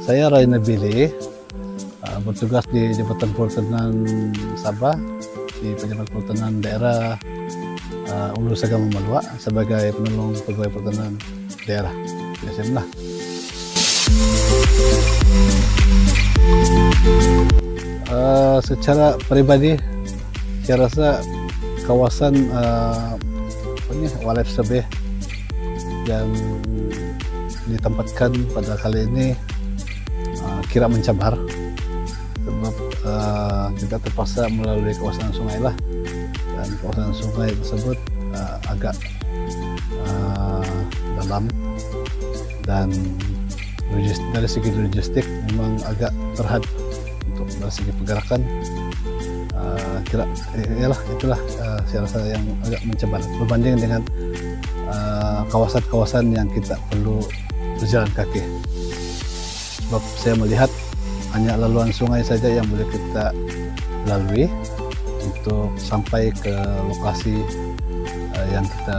Saya Raina Billy, bertugas di Jabatan Perhutanan Sabah di Pejabat Perhutanan Daerah Ulu Sagam Malua sebagai penolong pegawai perhutanan daerah. Biasalah. Secara pribadi, saya rasa kawasan wildlife survey yang ditempatkan pada kali ini kira mencabar, sebab kita terpaksa melalui kawasan sungai lah, dan kawasan sungai tersebut agak dalam, dan dari segi logistik memang agak terhad untuk dari segi pergerakan. Itulah saya rasa yang agak mencabar berbanding dengan kawasan-kawasan yang kita perlu berjalan kaki. Sebab saya melihat hanya laluan sungai saja yang boleh kita lalui untuk sampai ke lokasi yang kita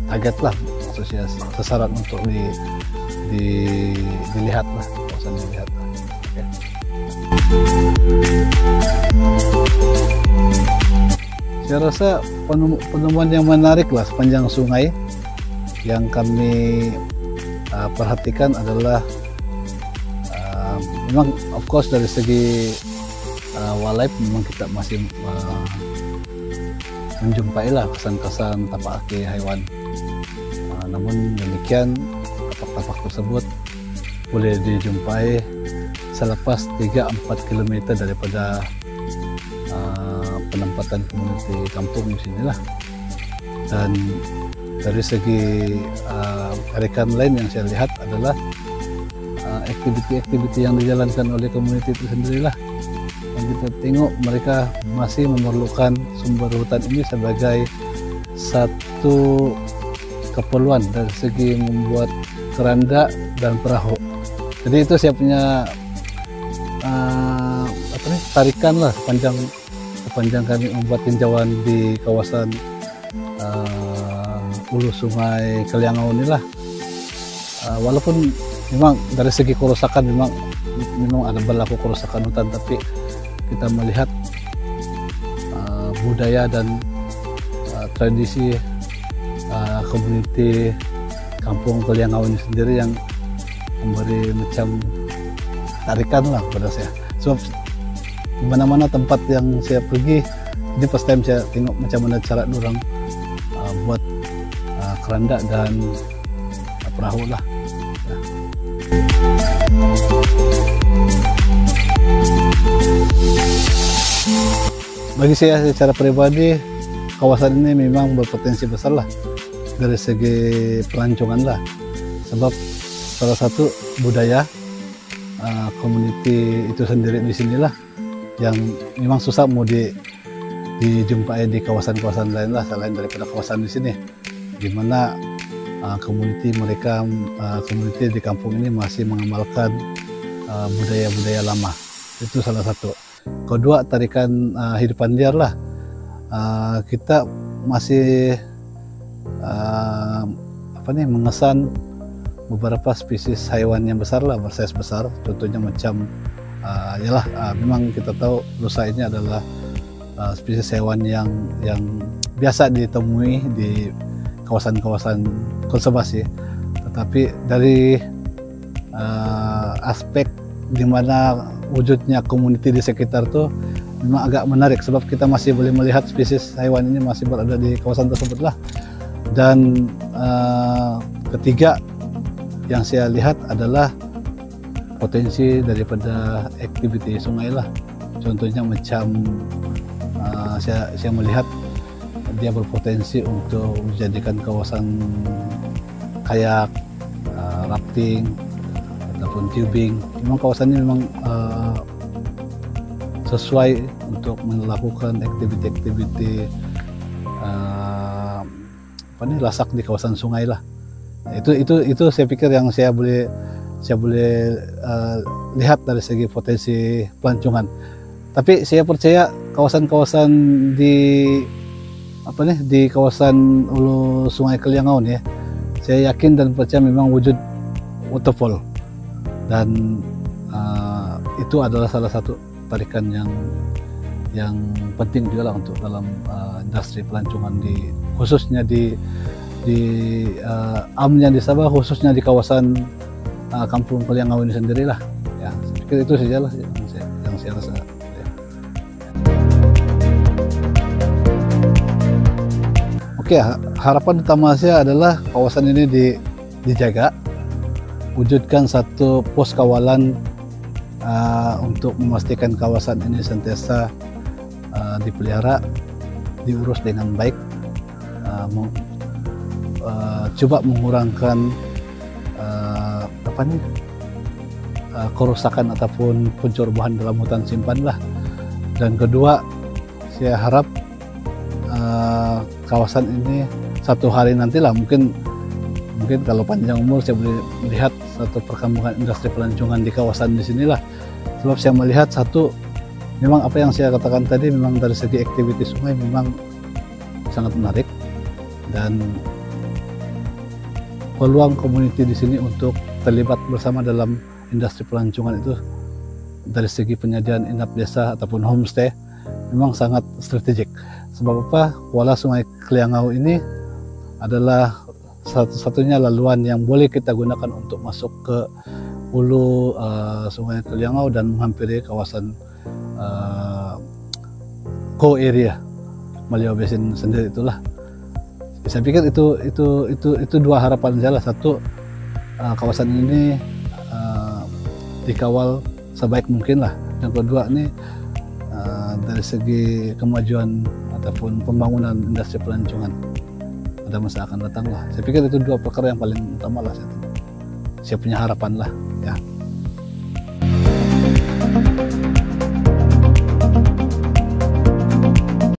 target lah, maksudnya sasaran untuk dilihat lah, kawasan dilihat. Okay. Saya rasa penemuan yang menarik lah sepanjang sungai yang kami perhatikan adalah memang of course dari segi wildlife memang kita masih menjumpai lah kesan-kesan tapak kaki haiwan. Namun demikian tapak-tapak tersebut boleh dijumpai selepas 3-4 km daripada penempatan komuniti kampung di sinilah. Dan dari segi rekan lain yang saya lihat adalah aktiviti-aktiviti yang dijalankan oleh komuniti itu sendirilah. Yang kita tengok mereka masih memerlukan sumber hutan ini sebagai satu keperluan dari segi membuat keranda dan perahu. Jadi itu saya punya tarikan lah sepanjang kami membuat tinjauan di kawasan Hulu Sungai Kaliangau inilah. Walaupun memang dari segi kerusakan memang ada berlaku kerusakan hutan, tapi kita melihat budaya dan tradisi komuniti kampung Kaliangau ini sendiri yang memberi macam tarikan lah pada saya. Sebab di mana-mana tempat yang saya pergi, ini first time saya tengok macam mana cara orang buat keranda dan perahu lah. Ya. Bagi saya secara pribadi, kawasan ini memang berpotensi besar lah dari segi pelancongan lah, sebab salah satu budaya komuniti itu sendiri di sinilah yang memang susah mau dijumpai di kawasan-kawasan lain lah selain daripada kawasan di sini, di mana komuniti di kampung ini masih mengamalkan budaya-budaya lama. Itu salah satu. Kedua, tarikan hidupan liar lah. Kita masih mengesan beberapa spesies haiwan yang besar lah, bersize besar. Contohnya macam memang kita tahu rusa ini adalah spesies hewan yang biasa ditemui di kawasan-kawasan konservasi. Tetapi dari aspek di mana wujudnya komuniti di sekitar tuh memang agak menarik, sebab kita masih boleh melihat spesies hewan ini masih berada di kawasan tersebut lah. Dan ketiga yang saya lihat adalah potensi daripada aktiviti sungai lah. Contohnya macam saya melihat dia berpotensi untuk menjadikan kawasan kayak rafting ataupun tubing. Memang kawasan ini memang sesuai untuk melakukan aktiviti-aktiviti lasak di kawasan sungai lah. Itu saya pikir yang saya boleh lihat dari segi potensi pelancongan. Tapi saya percaya kawasan-kawasan di apa nih di kawasan hulu Sungai Kaliangau nih, saya yakin dan percaya memang wujud waterfall, dan itu adalah salah satu tarikan yang penting juga lah untuk dalam industri pelancongan khususnya di amnya di Sabah, khususnya di kawasan Kampung Kaliangau ini sendirilah. Ya, saya pikir itu sajalah yang saya rasa. Oke, harapan utama saya adalah kawasan ini dijaga, wujudkan satu pos kawalan untuk memastikan kawasan ini senantiasa dipelihara, diurus dengan baik, coba mengurangkan kerusakan ataupun pencerobohan dalam hutan simpan lah. Dan kedua, saya harap kawasan ini satu hari nantilah, mungkin kalau panjang umur saya boleh melihat satu perkembangan industri pelancongan di kawasan di sinilah. Sebab saya melihat satu, memang apa yang saya katakan tadi, memang dari segi aktiviti sungai memang sangat menarik, dan peluang komuniti di sini untuk terlibat bersama dalam industri pelancongan itu dari segi penyediaan inap desa ataupun homestay memang sangat strategik. Sebab apa? Kuala Sungai Kaliangau ini adalah satu-satunya laluan yang boleh kita gunakan untuk masuk ke hulu Sungai Kaliangau dan menghampiri kawasan core area Maliau Basin sendiri itulah. Saya pikir itu dua harapan saya lah. Satu, kawasan ini dikawal sebaik mungkin lah. Yang kedua ini dari segi kemajuan ataupun pembangunan industri pelancongan pada masa akan datang lah. Saya pikir itu dua perkara yang paling utama lah. Saya punya harapan lah, ya.